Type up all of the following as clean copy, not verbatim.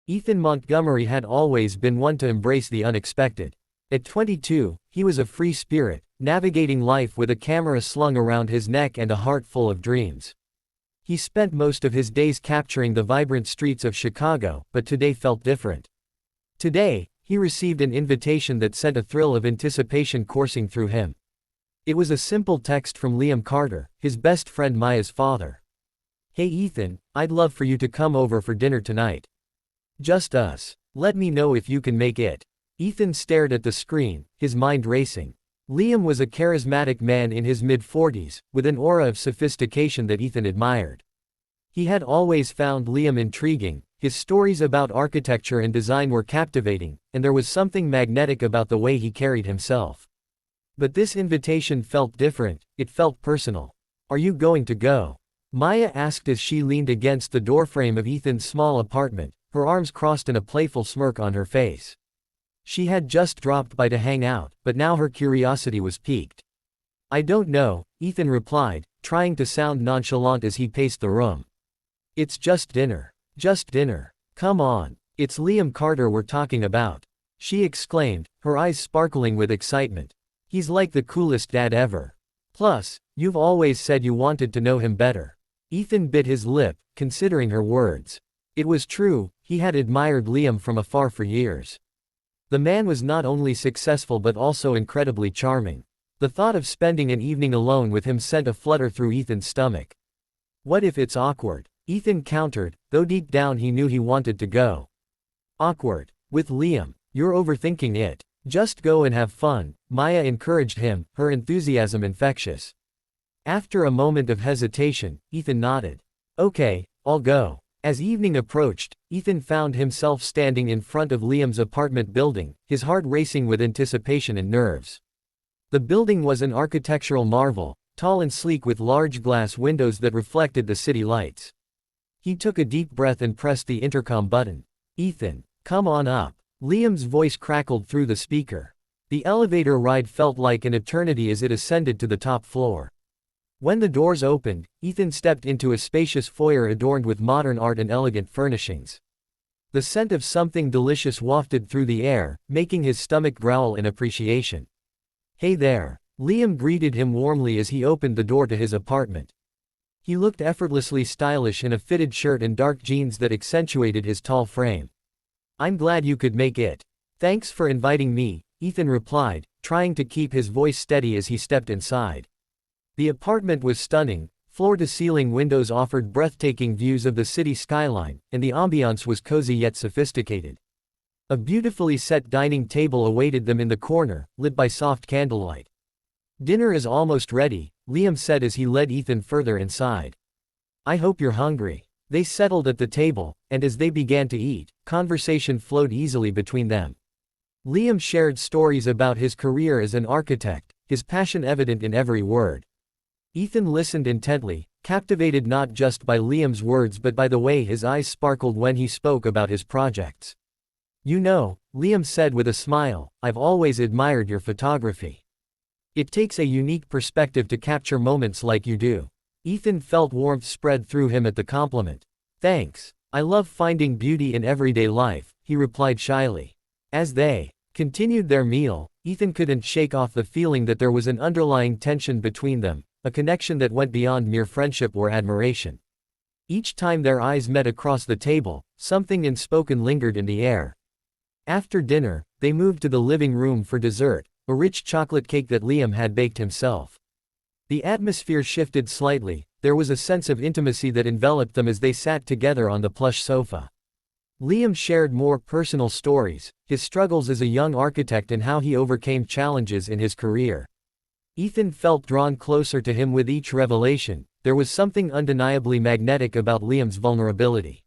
Ethan Montgomery had always been one to embrace the unexpected. At 22, he was a free spirit, navigating life with a camera slung around his neck and a heart full of dreams. He spent most of his days capturing the vibrant streets of Chicago, but today felt different. Today, he received an invitation that sent a thrill of anticipation coursing through him. It was a simple text from Liam Carter, his best friend Maya's father. "Hey Ethan, I'd love for you to come over for dinner tonight. Just us. Let me know if you can make it." Ethan stared at the screen, his mind racing. Liam was a charismatic man in his mid-40s, with an aura of sophistication that Ethan admired. He had always found Liam intriguing, his stories about architecture and design were captivating, and there was something magnetic about the way he carried himself. But this invitation felt different, it felt personal. "Are you going to go?" Maya asked as she leaned against the doorframe of Ethan's small apartment, her arms crossed and a playful smirk on her face. She had just dropped by to hang out, but now her curiosity was piqued. "I don't know," Ethan replied, trying to sound nonchalant as he paced the room. "It's just dinner. Just dinner. Come on. It's Liam Carter we're talking about," she exclaimed, her eyes sparkling with excitement. "He's like the coolest dad ever. Plus, you've always said you wanted to know him better." Ethan bit his lip, considering her words. It was true, he had admired Liam from afar for years. The man was not only successful but also incredibly charming. The thought of spending an evening alone with him sent a flutter through Ethan's stomach. "What if it's awkward?" Ethan countered, though deep down he knew he wanted to go. "Awkward? With Liam? You're overthinking it. Just go and have fun," Maya encouraged him, her enthusiasm infectious. After a moment of hesitation, Ethan nodded. "Okay, I'll go." As evening approached, Ethan found himself standing in front of Liam's apartment building, his heart racing with anticipation and nerves. The building was an architectural marvel, tall and sleek with large glass windows that reflected the city lights. He took a deep breath and pressed the intercom button. "Ethan, come on up." Liam's voice crackled through the speaker. The elevator ride felt like an eternity as it ascended to the top floor. When the doors opened, Ethan stepped into a spacious foyer adorned with modern art and elegant furnishings. The scent of something delicious wafted through the air, making his stomach growl in appreciation. "Hey there." Liam greeted him warmly as he opened the door to his apartment. He looked effortlessly stylish in a fitted shirt and dark jeans that accentuated his tall frame. "I'm glad you could make it. Thanks for inviting me," Ethan replied, trying to keep his voice steady as he stepped inside. The apartment was stunning, floor-to-ceiling windows offered breathtaking views of the city skyline, and the ambiance was cozy yet sophisticated. A beautifully set dining table awaited them in the corner, lit by soft candlelight. "Dinner is almost ready," Liam said as he led Ethan further inside. "I hope you're hungry." They settled at the table, and as they began to eat, conversation flowed easily between them. Liam shared stories about his career as an architect, his passion evident in every word. Ethan listened intently, captivated not just by Liam's words but by the way his eyes sparkled when he spoke about his projects. "You know," Liam said with a smile, "I've always admired your photography. It takes a unique perspective to capture moments like you do." Ethan felt warmth spread through him at the compliment. "Thanks. I love finding beauty in everyday life," he replied shyly. As they continued their meal, Ethan couldn't shake off the feeling that there was an underlying tension between them, a connection that went beyond mere friendship or admiration. Each time their eyes met across the table, something unspoken lingered in the air. After dinner, they moved to the living room for dessert, a rich chocolate cake that Liam had baked himself. The atmosphere shifted slightly, there was a sense of intimacy that enveloped them as they sat together on the plush sofa. Liam shared more personal stories, his struggles as a young architect and how he overcame challenges in his career. Ethan felt drawn closer to him with each revelation. There was something undeniably magnetic about Liam's vulnerability.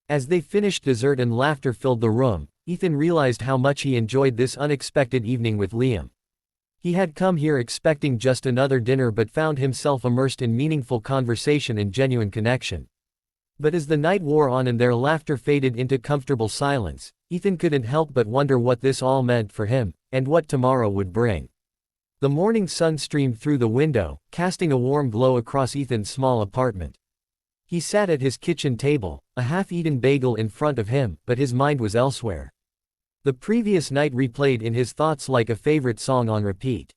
As they finished dessert and laughter filled the room, Ethan realized how much he enjoyed this unexpected evening with Liam. He had come here expecting just another dinner but found himself immersed in meaningful conversation and genuine connection. But as the night wore on and their laughter faded into comfortable silence, Ethan couldn't help but wonder what this all meant for him, and what tomorrow would bring. The morning sun streamed through the window, casting a warm glow across Ethan's small apartment. He sat at his kitchen table, a half-eaten bagel in front of him, but his mind was elsewhere. The previous night replayed in his thoughts like a favorite song on repeat.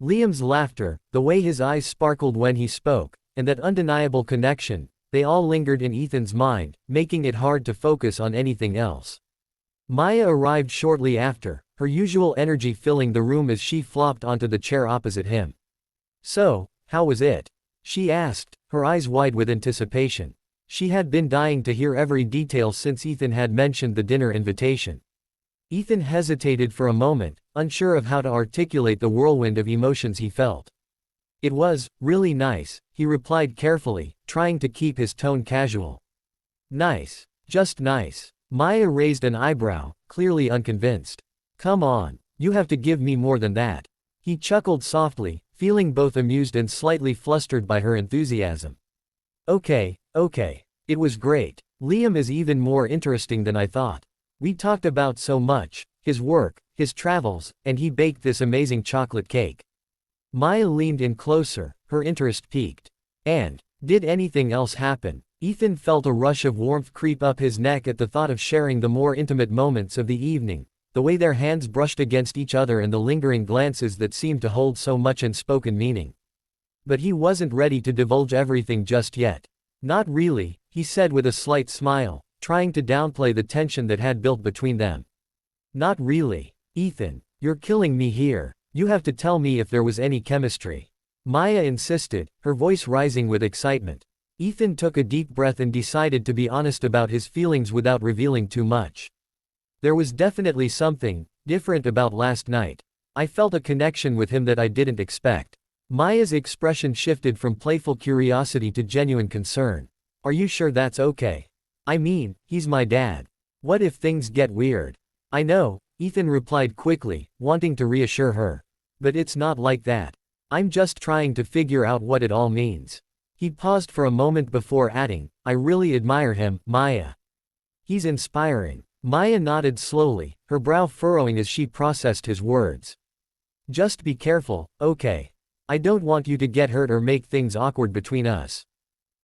Liam's laughter, the way his eyes sparkled when he spoke, and that undeniable connection, they all lingered in Ethan's mind, making it hard to focus on anything else. Maya arrived shortly after, her usual energy filling the room as she flopped onto the chair opposite him. "So, how was it?" she asked, her eyes wide with anticipation. She had been dying to hear every detail since Ethan had mentioned the dinner invitation. Ethan hesitated for a moment, unsure of how to articulate the whirlwind of emotions he felt. "It was really nice," he replied carefully, trying to keep his tone casual. "Nice. Just nice." Maya raised an eyebrow, clearly unconvinced. "Come on, you have to give me more than that." He chuckled softly, feeling both amused and slightly flustered by her enthusiasm. Okay. It was great. Liam is even more interesting than I thought. We talked about so much, his work, his travels, and he baked this amazing chocolate cake." Maya leaned in closer, her interest piqued. "And, did anything else happen?" Ethan felt a rush of warmth creep up his neck at the thought of sharing the more intimate moments of the evening, the way their hands brushed against each other and the lingering glances that seemed to hold so much unspoken meaning. But he wasn't ready to divulge everything just yet. "Not really," he said with a slight smile, trying to downplay the tension that had built between them. "Not really. Ethan, you're killing me here. You have to tell me if there was any chemistry." Maya insisted, her voice rising with excitement. Ethan took a deep breath and decided to be honest about his feelings without revealing too much. "There was definitely something different about last night. I felt a connection with him that I didn't expect." Maya's expression shifted from playful curiosity to genuine concern. "Are you sure that's okay? I mean, he's my dad. What if things get weird?" "I know," Ethan replied quickly, wanting to reassure her. "But it's not like that. I'm just trying to figure out what it all means." He paused for a moment before adding, "I really admire him, Maya. He's inspiring." Maya nodded slowly, her brow furrowing as she processed his words. "Just be careful, okay? I don't want you to get hurt or make things awkward between us."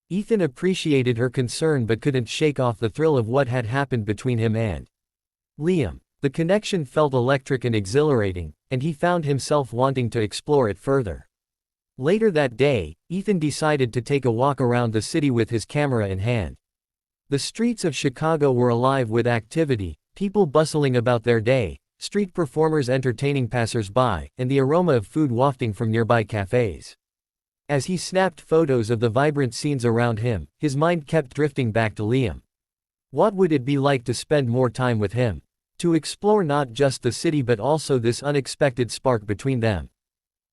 Ethan appreciated her concern but couldn't shake off the thrill of what had happened between him and Liam. The connection felt electric and exhilarating, and he found himself wanting to explore it further. Later that day, Ethan decided to take a walk around the city with his camera in hand. The streets of Chicago were alive with activity, people bustling about their day, street performers entertaining passers-by, and the aroma of food wafting from nearby cafes. As he snapped photos of the vibrant scenes around him, his mind kept drifting back to Liam. What would it be like to spend more time with him? To explore not just the city but also this unexpected spark between them.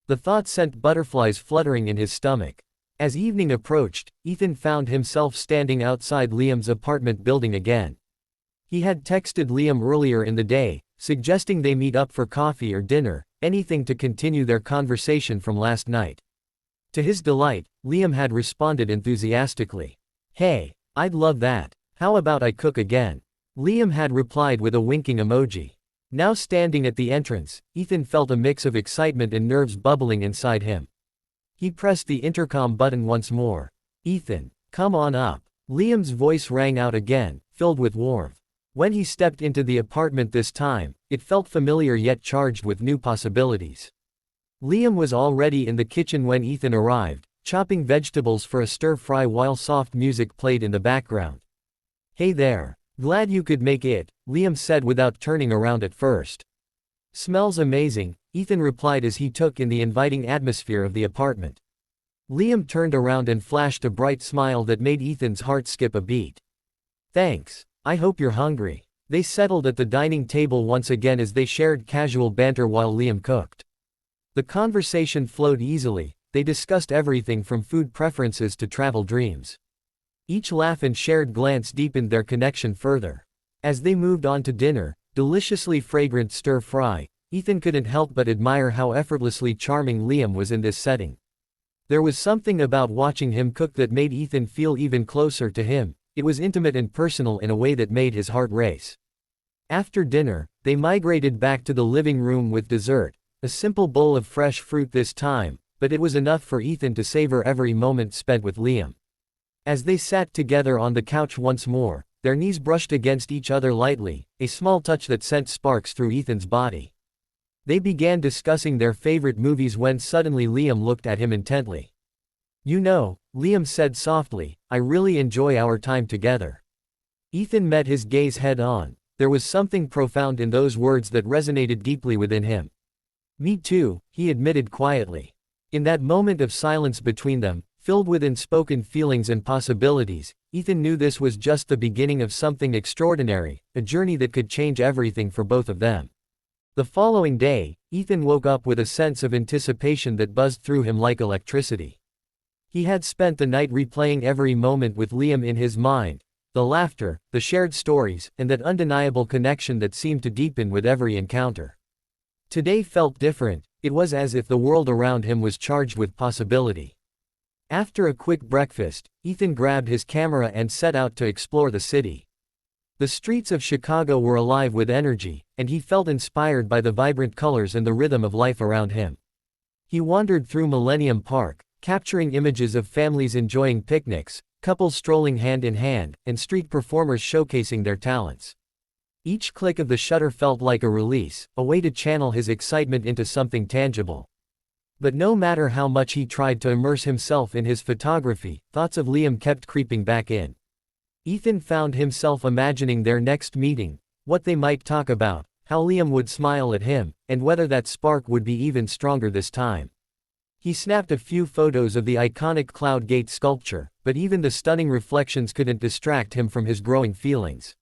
The thought sent butterflies fluttering in his stomach. As evening approached, Ethan found himself standing outside Liam's apartment building again. He had texted Liam earlier in the day, suggesting they meet up for coffee or dinner, anything to continue their conversation from last night. To his delight, Liam had responded enthusiastically. "Hey, I'd love that. How about I cook again?" Liam had replied with a winking emoji. Now standing at the entrance, Ethan felt a mix of excitement and nerves bubbling inside him. He pressed the intercom button once more. "Ethan, come on up." Liam's voice rang out again, filled with warmth. When he stepped into the apartment this time, it felt familiar yet charged with new possibilities. Liam was already in the kitchen when Ethan arrived, chopping vegetables for a stir-fry while soft music played in the background. "Hey there. Glad you could make it," Liam said without turning around at first. "Smells amazing," Ethan replied as he took in the inviting atmosphere of the apartment. Liam turned around and flashed a bright smile that made Ethan's heart skip a beat. "Thanks. I hope you're hungry." They settled at the dining table once again as they shared casual banter while Liam cooked. The conversation flowed easily, they discussed everything from food preferences to travel dreams. Each laugh and shared glance deepened their connection further. As they moved on to dinner, deliciously fragrant stir-fry, Ethan couldn't help but admire how effortlessly charming Liam was in this setting. There was something about watching him cook that made Ethan feel even closer to him. It was intimate and personal in a way that made his heart race. After dinner, they migrated back to the living room with dessert, a simple bowl of fresh fruit this time, but it was enough for Ethan to savor every moment spent with Liam. As they sat together on the couch once more, their knees brushed against each other lightly, a small touch that sent sparks through Ethan's body. They began discussing their favorite movies when suddenly Liam looked at him intently. "You know," Liam said softly, "I really enjoy our time together." Ethan met his gaze head-on. There was something profound in those words that resonated deeply within him. "Me too," he admitted quietly. In that moment of silence between them, filled with unspoken feelings and possibilities, Ethan knew this was just the beginning of something extraordinary, a journey that could change everything for both of them. The following day, Ethan woke up with a sense of anticipation that buzzed through him like electricity. He had spent the night replaying every moment with Liam in his mind, the laughter, the shared stories, and that undeniable connection that seemed to deepen with every encounter. Today felt different. It was as if the world around him was charged with possibility. After a quick breakfast, Ethan grabbed his camera and set out to explore the city. The streets of Chicago were alive with energy, and he felt inspired by the vibrant colors and the rhythm of life around him. He wandered through Millennium Park, capturing images of families enjoying picnics, couples strolling hand in hand, and street performers showcasing their talents. Each click of the shutter felt like a release, a way to channel his excitement into something tangible. But no matter how much he tried to immerse himself in his photography, thoughts of Liam kept creeping back in. Ethan found himself imagining their next meeting, what they might talk about, how Liam would smile at him, and whether that spark would be even stronger this time. He snapped a few photos of the iconic Cloud Gate sculpture, but even the stunning reflections couldn't distract him from his growing feelings.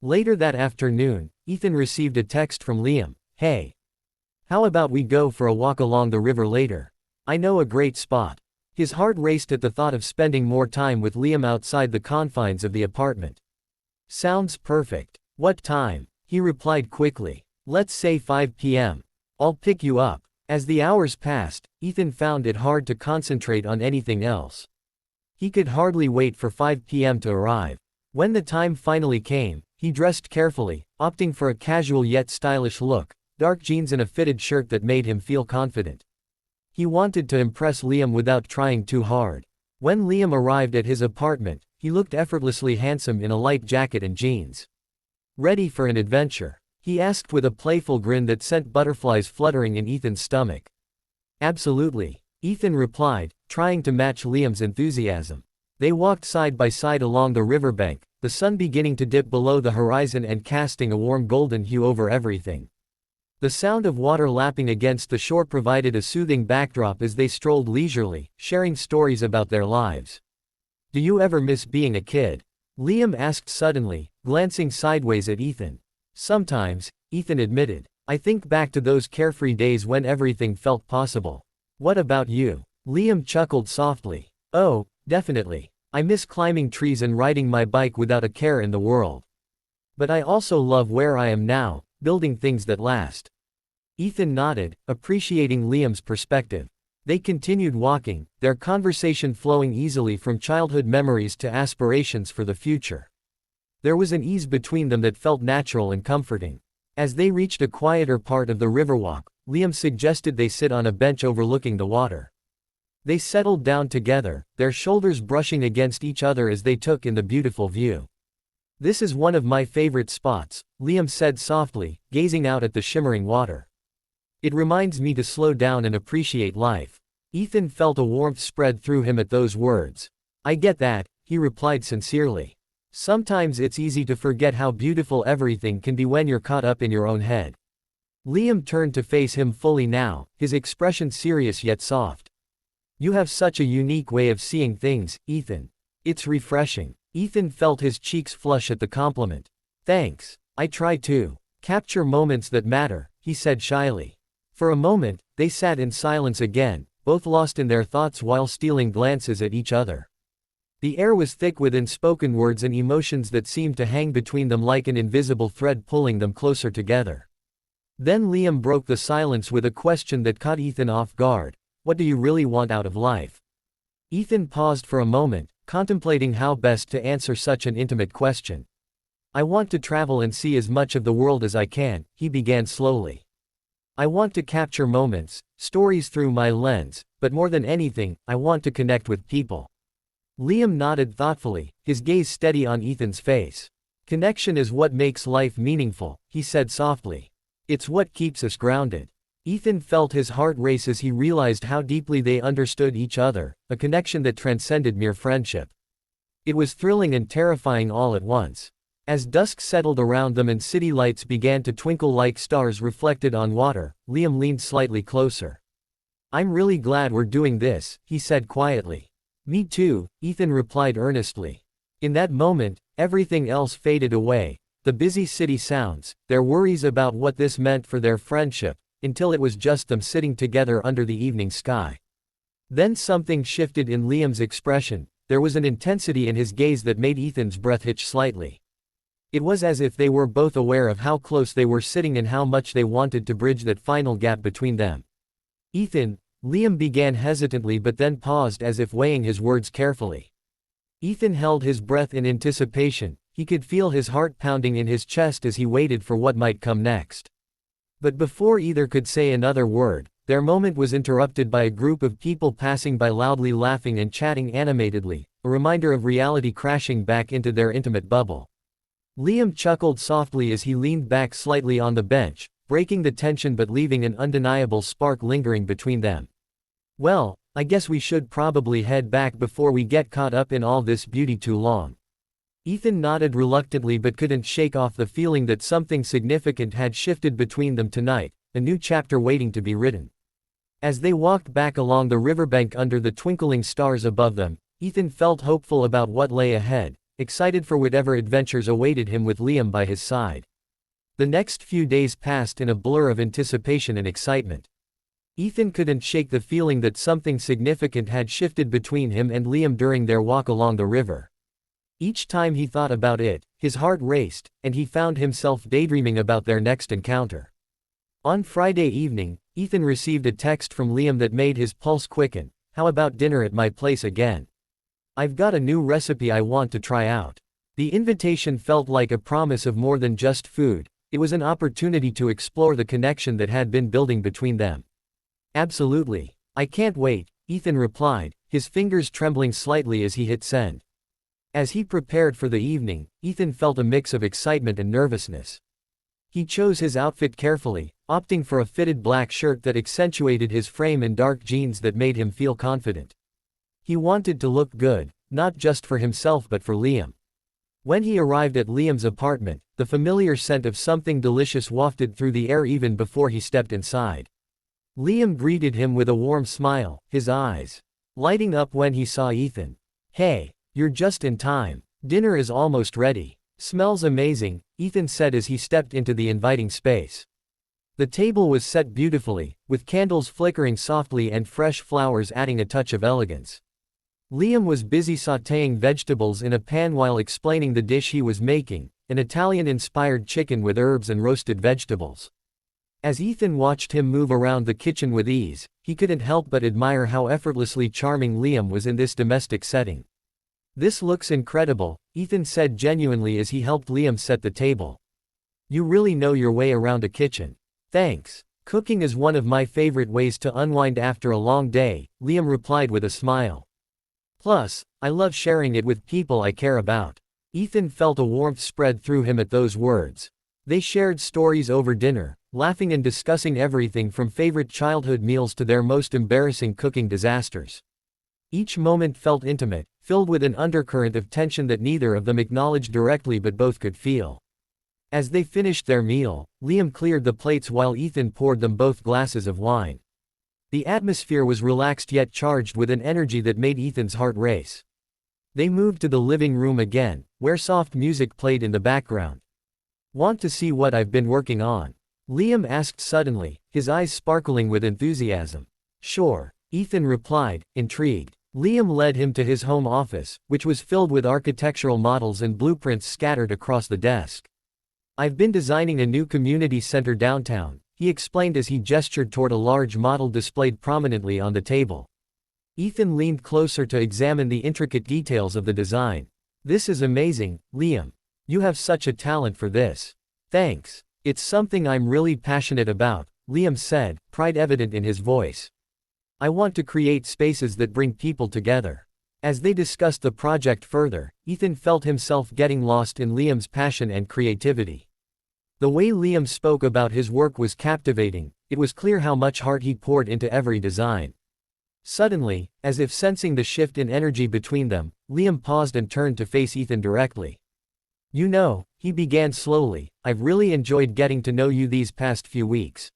Later that afternoon, Ethan received a text from Liam. "Hey. How about we go for a walk along the river later? I know a great spot." His heart raced at the thought of spending more time with Liam outside the confines of the apartment. "Sounds perfect. What time?" he replied quickly. "Let's say 5 p.m. I'll pick you up." As the hours passed, Ethan found it hard to concentrate on anything else. He could hardly wait for 5 p.m. to arrive. When the time finally came, he dressed carefully, opting for a casual yet stylish look, dark jeans and a fitted shirt that made him feel confident. He wanted to impress Liam without trying too hard. When Liam arrived at his apartment, he looked effortlessly handsome in a light jacket and jeans. "Ready for an adventure?" he asked with a playful grin that sent butterflies fluttering in Ethan's stomach. "Absolutely," Ethan replied, trying to match Liam's enthusiasm. They walked side by side along the riverbank, the sun beginning to dip below the horizon and casting a warm golden hue over everything. The sound of water lapping against the shore provided a soothing backdrop as they strolled leisurely, sharing stories about their lives. "Do you ever miss being a kid?" Liam asked suddenly, glancing sideways at Ethan. "Sometimes," Ethan admitted. "I think back to those carefree days when everything felt possible." "What about you?" Liam chuckled softly. "Oh, definitely. I miss climbing trees and riding my bike without a care in the world. But I also love where I am now, building things that last." Ethan nodded, appreciating Liam's perspective. They continued walking, their conversation flowing easily from childhood memories to aspirations for the future. There was an ease between them that felt natural and comforting. As they reached a quieter part of the riverwalk, Liam suggested they sit on a bench overlooking the water. They settled down together, their shoulders brushing against each other as they took in the beautiful view. "This is one of my favorite spots," Liam said softly, gazing out at the shimmering water. "It reminds me to slow down and appreciate life." Ethan felt a warmth spread through him at those words. "I get that," he replied sincerely. "Sometimes it's easy to forget how beautiful everything can be when you're caught up in your own head." Liam turned to face him fully now, his expression serious yet soft. "You have such a unique way of seeing things, Ethan. It's refreshing." Ethan felt his cheeks flush at the compliment. "Thanks. I try to capture moments that matter," he said shyly. For a moment, they sat in silence again, both lost in their thoughts while stealing glances at each other. The air was thick with unspoken words and emotions that seemed to hang between them like an invisible thread pulling them closer together. Then Liam broke the silence with a question that caught Ethan off guard. "What do you really want out of life?" Ethan paused for a moment, contemplating how best to answer such an intimate question. "I want to travel and see as much of the world as I can," he began slowly. "I want to capture moments, stories through my lens, but more than anything, I want to connect with people." Liam nodded thoughtfully, his gaze steady on Ethan's face. Connection is what makes life meaningful, he said softly. It's what keeps us grounded. Ethan felt his heart race as he realized how deeply they understood each other, a connection that transcended mere friendship. It was thrilling and terrifying all at once. As dusk settled around them and city lights began to twinkle like stars reflected on water, Liam leaned slightly closer. I'm really glad we're doing this, he said quietly. Me too, Ethan replied earnestly. In that moment, everything else faded away, the busy city sounds, their worries about what this meant for their friendship, until it was just them sitting together under the evening sky. Then something shifted in Liam's expression, there was an intensity in his gaze that made Ethan's breath hitch slightly. It was as if they were both aware of how close they were sitting and how much they wanted to bridge that final gap between them. Ethan, Liam began hesitantly but then paused as if weighing his words carefully. Ethan held his breath in anticipation, he could feel his heart pounding in his chest as he waited for what might come next. But before either could say another word, their moment was interrupted by a group of people passing by loudly laughing and chatting animatedly, a reminder of reality crashing back into their intimate bubble. Liam chuckled softly as he leaned back slightly on the bench, breaking the tension but leaving an undeniable spark lingering between them. Well, I guess we should probably head back before we get caught up in all this beauty too long. Ethan nodded reluctantly but couldn't shake off the feeling that something significant had shifted between them tonight, a new chapter waiting to be written. As they walked back along the riverbank under the twinkling stars above them, Ethan felt hopeful about what lay ahead, excited for whatever adventures awaited him with Liam by his side. The next few days passed in a blur of anticipation and excitement. Ethan couldn't shake the feeling that something significant had shifted between him and Liam during their walk along the river. Each time he thought about it, his heart raced, and he found himself daydreaming about their next encounter. On Friday evening, Ethan received a text from Liam that made his pulse quicken. How about dinner at my place again? I've got a new recipe I want to try out. The invitation felt like a promise of more than just food, it was an opportunity to explore the connection that had been building between them. Absolutely. I can't wait, Ethan replied, his fingers trembling slightly as he hit send. As he prepared for the evening, Ethan felt a mix of excitement and nervousness. He chose his outfit carefully, opting for a fitted black shirt that accentuated his frame and dark jeans that made him feel confident. He wanted to look good, not just for himself but for Liam. When he arrived at Liam's apartment, the familiar scent of something delicious wafted through the air even before he stepped inside. Liam greeted him with a warm smile, his eyes lighting up when he saw Ethan. Hey, you're just in time. Dinner is almost ready. Smells amazing, Ethan said as he stepped into the inviting space. The table was set beautifully, with candles flickering softly and fresh flowers adding a touch of elegance. Liam was busy sautéing vegetables in a pan while explaining the dish he was making, an Italian-inspired chicken with herbs and roasted vegetables. As Ethan watched him move around the kitchen with ease, he couldn't help but admire how effortlessly charming Liam was in this domestic setting. This looks incredible, Ethan said genuinely as he helped Liam set the table. You really know your way around a kitchen. Thanks. Cooking is one of my favorite ways to unwind after a long day, Liam replied with a smile. Plus, I love sharing it with people I care about. Ethan felt a warmth spread through him at those words. They shared stories over dinner, laughing and discussing everything from favorite childhood meals to their most embarrassing cooking disasters. Each moment felt intimate, filled with an undercurrent of tension that neither of them acknowledged directly but both could feel. As they finished their meal, Liam cleared the plates while Ethan poured them both glasses of wine. The atmosphere was relaxed yet charged with an energy that made Ethan's heart race. They moved to the living room again, where soft music played in the background. Want to see what I've been working on? Liam asked suddenly, his eyes sparkling with enthusiasm. Sure, Ethan replied, intrigued. Liam led him to his home office, which was filled with architectural models and blueprints scattered across the desk. I've been designing a new community center downtown, he explained as he gestured toward a large model displayed prominently on the table. Ethan leaned closer to examine the intricate details of the design. This is amazing, Liam. You have such a talent for this. Thanks. It's something I'm really passionate about, Liam said, pride evident in his voice. I want to create spaces that bring people together. As they discussed the project further, Ethan felt himself getting lost in Liam's passion and creativity. The way Liam spoke about his work was captivating. It was clear how much heart he poured into every design. Suddenly, as if sensing the shift in energy between them, Liam paused and turned to face Ethan directly. "You know," he began slowly, "I've really enjoyed getting to know you these past few weeks."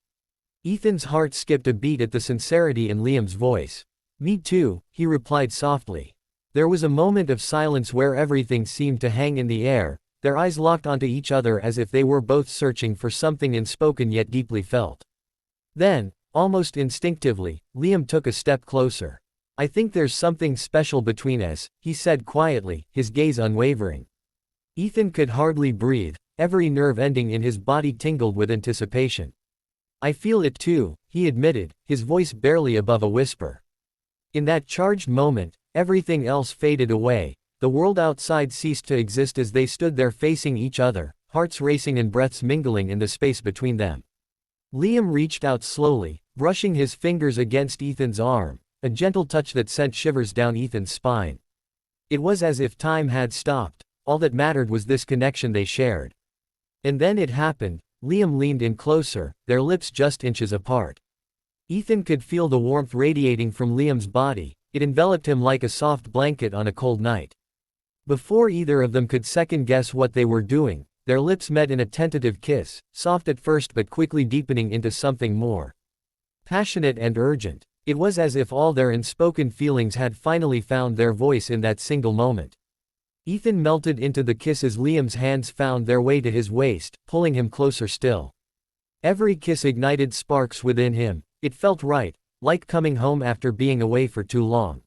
Ethan's heart skipped a beat at the sincerity in Liam's voice. "Me too," he replied softly. There was a moment of silence where everything seemed to hang in the air, their eyes locked onto each other as if they were both searching for something unspoken yet deeply felt. Then, almost instinctively, Liam took a step closer. "I think there's something special between us," he said quietly, his gaze unwavering. Ethan could hardly breathe, every nerve ending in his body tingled with anticipation. "I feel it too," he admitted, his voice barely above a whisper. In that charged moment, everything else faded away, the world outside ceased to exist as they stood there facing each other, hearts racing and breaths mingling in the space between them. Liam reached out slowly, brushing his fingers against Ethan's arm, a gentle touch that sent shivers down Ethan's spine. It was as if time had stopped, all that mattered was this connection they shared. And then it happened. Liam leaned in closer, their lips just inches apart. Ethan could feel the warmth radiating from Liam's body, it enveloped him like a soft blanket on a cold night. Before either of them could second-guess what they were doing, their lips met in a tentative kiss, soft at first but quickly deepening into something more passionate and urgent. It was as if all their unspoken feelings had finally found their voice in that single moment. Ethan melted into the kiss as Liam's hands found their way to his waist, pulling him closer still. Every kiss ignited sparks within him, it felt right, like coming home after being away for too long.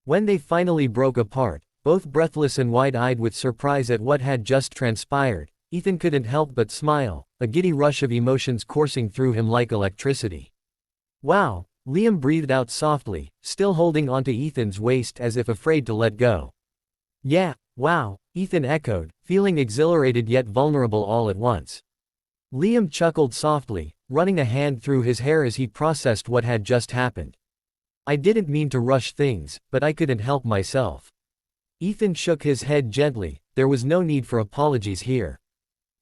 When they finally broke apart, both breathless and wide-eyed with surprise at what had just transpired, Ethan couldn't help but smile, a giddy rush of emotions coursing through him like electricity. "Wow," Liam breathed out softly, still holding onto Ethan's waist as if afraid to let go. "Yeah, wow," Ethan echoed, feeling exhilarated yet vulnerable all at once. Liam chuckled softly, running a hand through his hair as he processed what had just happened. "I didn't mean to rush things, but I couldn't help myself." Ethan shook his head gently, there was no need for apologies here.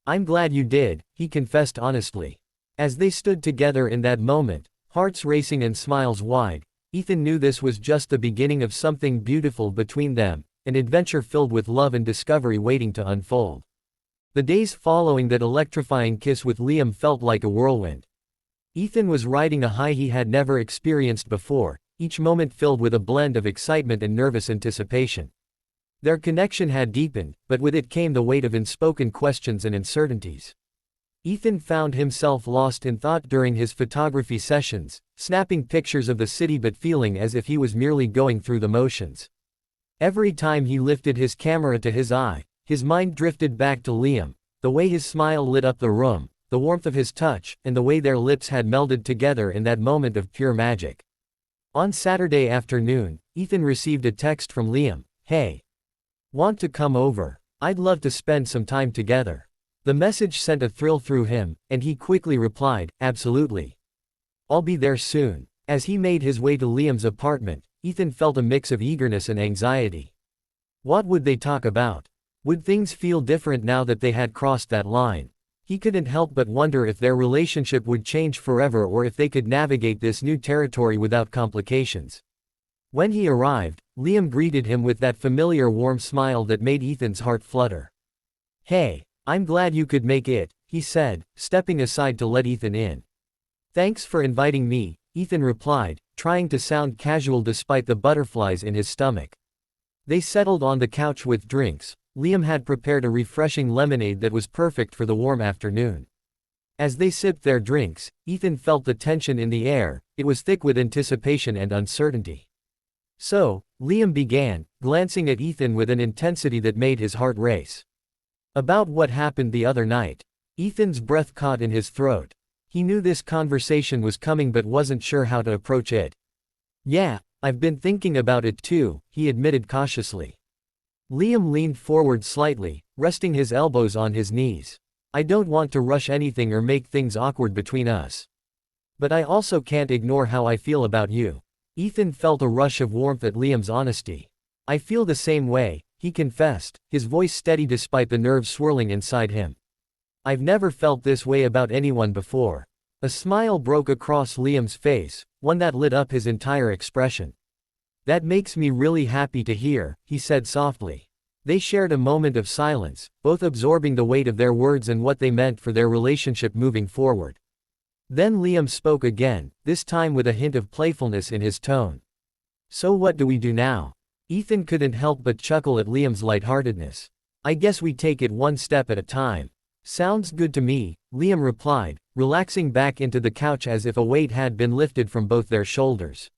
"I'm glad you did," he confessed honestly. As they stood together in that moment, hearts racing and smiles wide, Ethan knew this was just the beginning of something beautiful between them, an adventure filled with love and discovery waiting to unfold. The days following that electrifying kiss with Liam felt like a whirlwind. Ethan was riding a high he had never experienced before, each moment filled with a blend of excitement and nervous anticipation. Their connection had deepened, but with it came the weight of unspoken questions and uncertainties. Ethan found himself lost in thought during his photography sessions, snapping pictures of the city but feeling as if he was merely going through the motions. Every time he lifted his camera to his eye, his mind drifted back to Liam, the way his smile lit up the room, the warmth of his touch, and the way their lips had melded together in that moment of pure magic. On Saturday afternoon, Ethan received a text from Liam. "Hey. Want to come over? I'd love to spend some time together." The message sent a thrill through him, and he quickly replied, "Absolutely. I'll be there soon." As he made his way to Liam's apartment, Ethan felt a mix of eagerness and anxiety. What would they talk about? Would things feel different now that they had crossed that line? He couldn't help but wonder if their relationship would change forever or if they could navigate this new territory without complications. When he arrived, Liam greeted him with that familiar warm smile that made Ethan's heart flutter. "Hey, I'm glad you could make it," he said, stepping aside to let Ethan in. "Thanks for inviting me," Ethan replied, trying to sound casual despite the butterflies in his stomach. They settled on the couch with drinks. Liam had prepared a refreshing lemonade that was perfect for the warm afternoon. As they sipped their drinks, Ethan felt the tension in the air, it was thick with anticipation and uncertainty. "So," Liam began, glancing at Ethan with an intensity that made his heart race. "About what happened the other night." Ethan's breath caught in his throat. He knew this conversation was coming but wasn't sure how to approach it. "Yeah, I've been thinking about it too," he admitted cautiously. Liam leaned forward slightly, resting his elbows on his knees. "I don't want to rush anything or make things awkward between us. But I also can't ignore how I feel about you." Ethan felt a rush of warmth at Liam's honesty. I feel the same way, he confessed, his voice steady despite the nerves swirling inside him. I've never felt this way about anyone before. A smile broke across Liam's face, one that lit up his entire expression. That makes me really happy to hear, he said softly. They shared a moment of silence, both absorbing the weight of their words and what they meant for their relationship moving forward. Then Liam spoke again, this time with a hint of playfulness in his tone. So what do we do now? Ethan couldn't help but chuckle at Liam's lightheartedness. I guess we take it one step at a time. Sounds good to me, Liam replied, relaxing back into the couch as if a weight had been lifted from both their shoulders.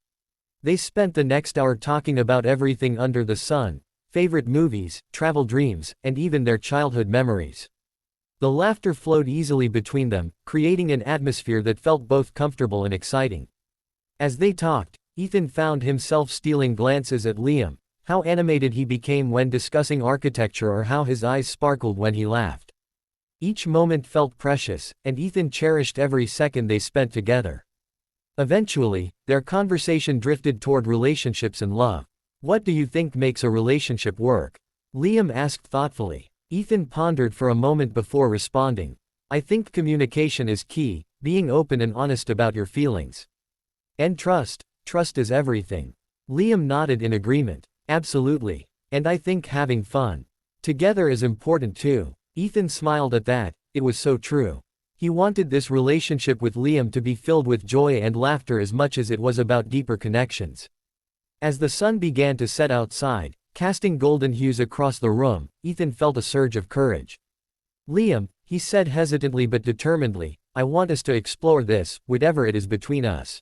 They spent the next hour talking about everything under the sun, favorite movies, travel dreams, and even their childhood memories. The laughter flowed easily between them, creating an atmosphere that felt both comfortable and exciting. As they talked, Ethan found himself stealing glances at Liam, how animated he became when discussing architecture or how his eyes sparkled when he laughed. Each moment felt precious, and Ethan cherished every second they spent together. Eventually, their conversation drifted toward relationships and love. What do you think makes a relationship work? Liam asked thoughtfully. Ethan pondered for a moment before responding. I think communication is key, being open and honest about your feelings. And trust is everything. Liam nodded in agreement. Absolutely. And I think having fun together is important too. Ethan smiled at that, it was so true. He wanted this relationship with Liam to be filled with joy and laughter as much as it was about deeper connections. As the sun began to set outside, casting golden hues across the room, Ethan felt a surge of courage. Liam, he said hesitantly but determinedly, I want us to explore this, whatever it is between us.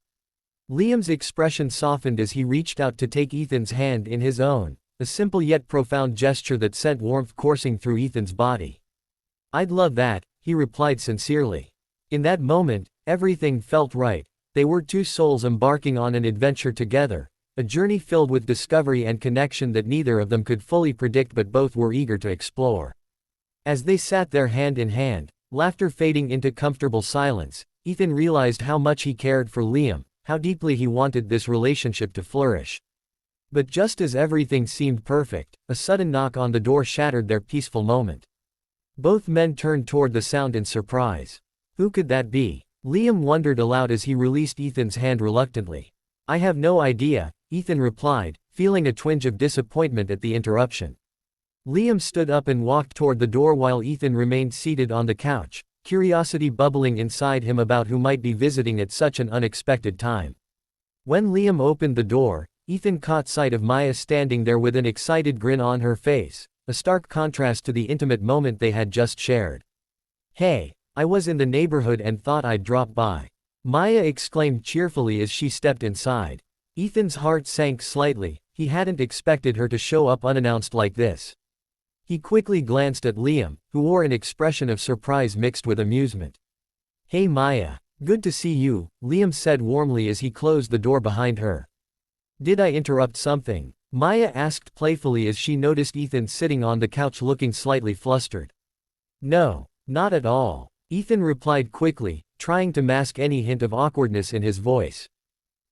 Liam's expression softened as he reached out to take Ethan's hand in his own, a simple yet profound gesture that sent warmth coursing through Ethan's body. I'd love that, he replied sincerely. In that moment, everything felt right. They were two souls embarking on an adventure together, a journey filled with discovery and connection that neither of them could fully predict but both were eager to explore. As they sat there hand in hand, laughter fading into comfortable silence, Ethan realized how much he cared for Liam, how deeply he wanted this relationship to flourish. But just as everything seemed perfect, a sudden knock on the door shattered their peaceful moment. Both men turned toward the sound in surprise. Who could that be? Liam wondered aloud as he released Ethan's hand reluctantly. I have no idea, Ethan replied, feeling a twinge of disappointment at the interruption. Liam stood up and walked toward the door while Ethan remained seated on the couch, curiosity bubbling inside him about who might be visiting at such an unexpected time. When Liam opened the door, Ethan caught sight of Maya standing there with an excited grin on her face, a stark contrast to the intimate moment they had just shared. Hey, I was in the neighborhood and thought I'd drop by. Maya exclaimed cheerfully as she stepped inside. Ethan's heart sank slightly, he hadn't expected her to show up unannounced like this. He quickly glanced at Liam, who wore an expression of surprise mixed with amusement. Hey Maya, good to see you, Liam said warmly as he closed the door behind her. Did I interrupt something? Maya asked playfully as she noticed Ethan sitting on the couch looking slightly flustered. No, not at all, Ethan replied quickly, trying to mask any hint of awkwardness in his voice.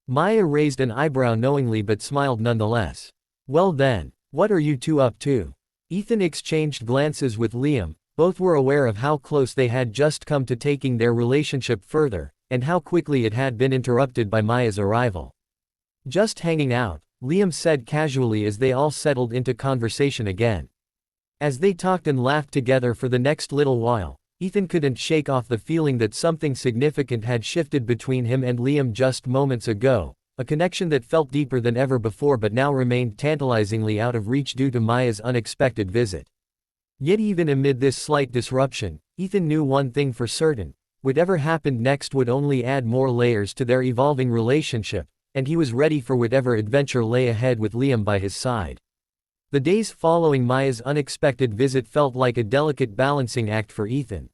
Maya raised an eyebrow knowingly but smiled nonetheless. Well then, what are you two up to? Ethan exchanged glances with Liam, both were aware of how close they had just come to taking their relationship further, and how quickly it had been interrupted by Maya's arrival. Just hanging out, Liam said casually as they all settled into conversation again. As they talked and laughed together for the next little while, Ethan couldn't shake off the feeling that something significant had shifted between him and Liam just moments ago, a connection that felt deeper than ever before but now remained tantalizingly out of reach due to Maya's unexpected visit. Yet even amid this slight disruption, Ethan knew one thing for certain: whatever happened next would only add more layers to their evolving relationship, and he was ready for whatever adventure lay ahead with Liam by his side. The days following Maya's unexpected visit felt like a delicate balancing act for Ethan.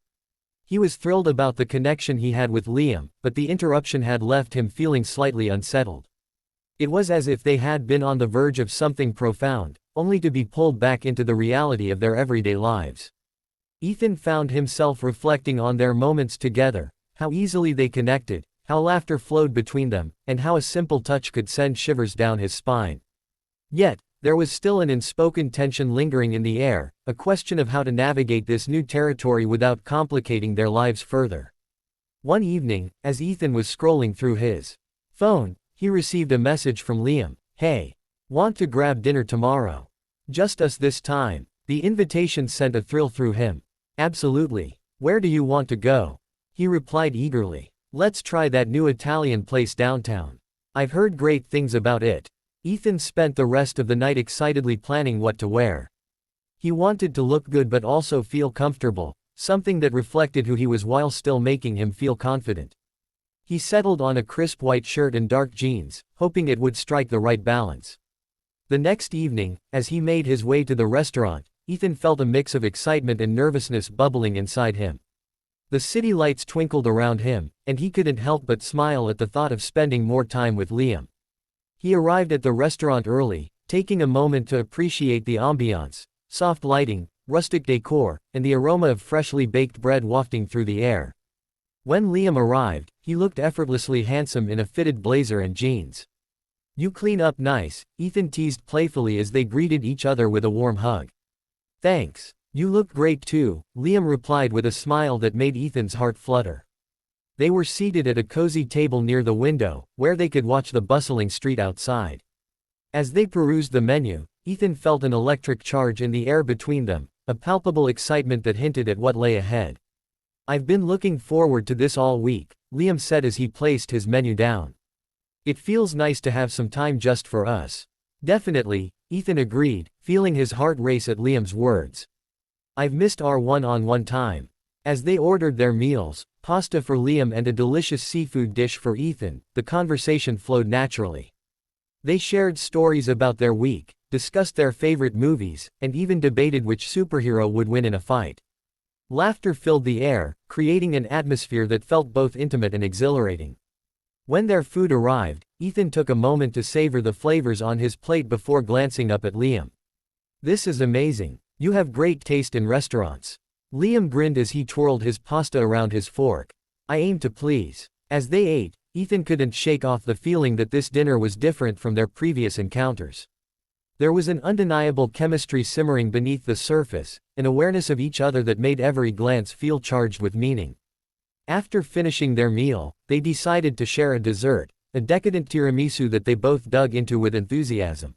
He was thrilled about the connection he had with Liam, but the interruption had left him feeling slightly unsettled. It was as if they had been on the verge of something profound, only to be pulled back into the reality of their everyday lives. Ethan found himself reflecting on their moments together, how easily they connected, how laughter flowed between them, and how a simple touch could send shivers down his spine. Yet, There was still an unspoken tension lingering in the air, a question of how to navigate this new territory without complicating their lives further. One evening, as Ethan was scrolling through his phone, he received a message from Liam. "Hey. Want to grab dinner tomorrow? Just us this time." The invitation sent a thrill through him. "Absolutely. Where do you want to go?" he replied eagerly. "Let's try that new Italian place downtown. I've heard great things about it." Ethan spent the rest of the night excitedly planning what to wear. He wanted to look good but also feel comfortable, something that reflected who he was while still making him feel confident. He settled on a crisp white shirt and dark jeans, hoping it would strike the right balance. The next evening, as he made his way to the restaurant, Ethan felt a mix of excitement and nervousness bubbling inside him. The city lights twinkled around him, and he couldn't help but smile at the thought of spending more time with Liam. He arrived at the restaurant early, taking a moment to appreciate the ambiance, soft lighting, rustic decor, and the aroma of freshly baked bread wafting through the air. When Liam arrived, he looked effortlessly handsome in a fitted blazer and jeans. "You clean up nice," Ethan teased playfully as they greeted each other with a warm hug. "Thanks. You look great too," Liam replied with a smile that made Ethan's heart flutter. They were seated at a cozy table near the window, where they could watch the bustling street outside. As they perused the menu, Ethan felt an electric charge in the air between them, a palpable excitement that hinted at what lay ahead. "I've been looking forward to this all week," Liam said as he placed his menu down. "It feels nice to have some time just for us." "Definitely," Ethan agreed, feeling his heart race at Liam's words. "I've missed our one-on-one time." As they ordered their meals, pasta for Liam and a delicious seafood dish for Ethan, the conversation flowed naturally. They shared stories about their week, discussed their favorite movies, and even debated which superhero would win in a fight. Laughter filled the air, creating an atmosphere that felt both intimate and exhilarating. When their food arrived, Ethan took a moment to savor the flavors on his plate before glancing up at Liam. "This is amazing. You have great taste in restaurants." Liam grinned as he twirled his pasta around his fork. "I aim to please." As they ate, Ethan couldn't shake off the feeling that this dinner was different from their previous encounters. There was an undeniable chemistry simmering beneath the surface, an awareness of each other that made every glance feel charged with meaning. After finishing their meal, they decided to share a dessert, a decadent tiramisu that they both dug into with enthusiasm.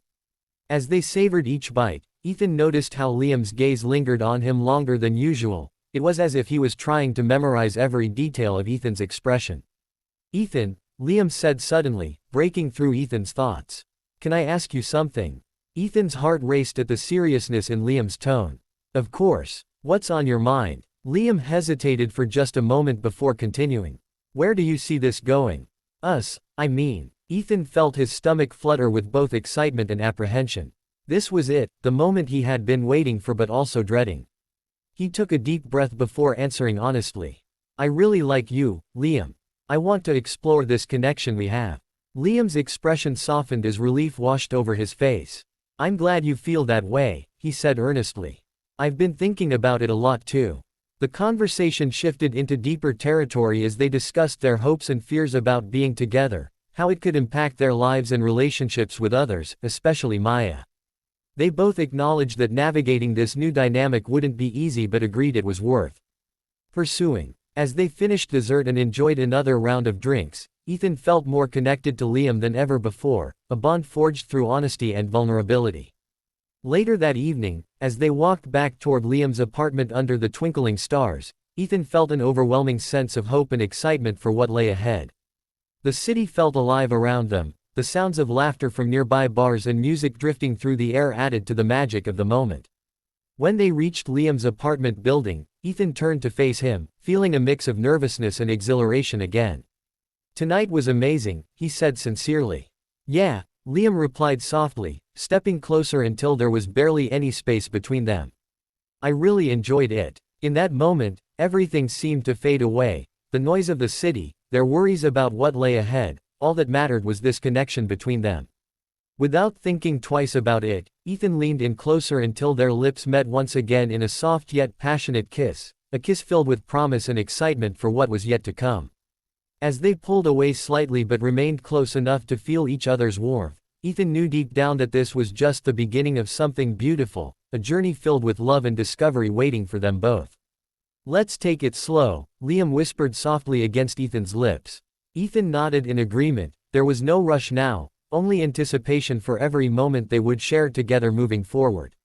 As they savored each bite, Ethan noticed how Liam's gaze lingered on him longer than usual. It was as if he was trying to memorize every detail of Ethan's expression. "Ethan," Liam said suddenly, breaking through Ethan's thoughts. "Can I ask you something?" Ethan's heart raced at the seriousness in Liam's tone. "Of course. What's on your mind?" Liam hesitated for just a moment before continuing. "Where do you see this going?" "Us, I mean." Ethan felt his stomach flutter with both excitement and apprehension. This was it, the moment he had been waiting for but also dreading. He took a deep breath before answering honestly. "I really like you, Liam. I want to explore this connection we have." Liam's expression softened as relief washed over his face. "I'm glad you feel that way," he said earnestly. "I've been thinking about it a lot too." The conversation shifted into deeper territory as they discussed their hopes and fears about being together, how it could impact their lives and relationships with others, especially Maya. They both acknowledged that navigating this new dynamic wouldn't be easy but agreed it was worth pursuing. As they finished dessert and enjoyed another round of drinks, Ethan felt more connected to Liam than ever before, a bond forged through honesty and vulnerability. Later that evening, as they walked back toward Liam's apartment under the twinkling stars, Ethan felt an overwhelming sense of hope and excitement for what lay ahead. The city felt alive around them. The sounds of laughter from nearby bars and music drifting through the air added to the magic of the moment. When they reached Liam's apartment building, Ethan turned to face him, feeling a mix of nervousness and exhilaration again. "Tonight was amazing," he said sincerely. "Yeah," Liam replied softly, stepping closer until there was barely any space between them. "I really enjoyed it." In that moment, everything seemed to fade away, the noise of the city, their worries about what lay ahead. All that mattered was this connection between them. Without thinking twice about it, Ethan leaned in closer until their lips met once again in a soft yet passionate kiss, a kiss filled with promise and excitement for what was yet to come. As they pulled away slightly but remained close enough to feel each other's warmth, Ethan knew deep down that this was just the beginning of something beautiful, a journey filled with love and discovery waiting for them both. "Let's take it slow," Liam whispered softly against Ethan's lips. Ethan nodded in agreement. There was no rush now, only anticipation for every moment they would share together moving forward.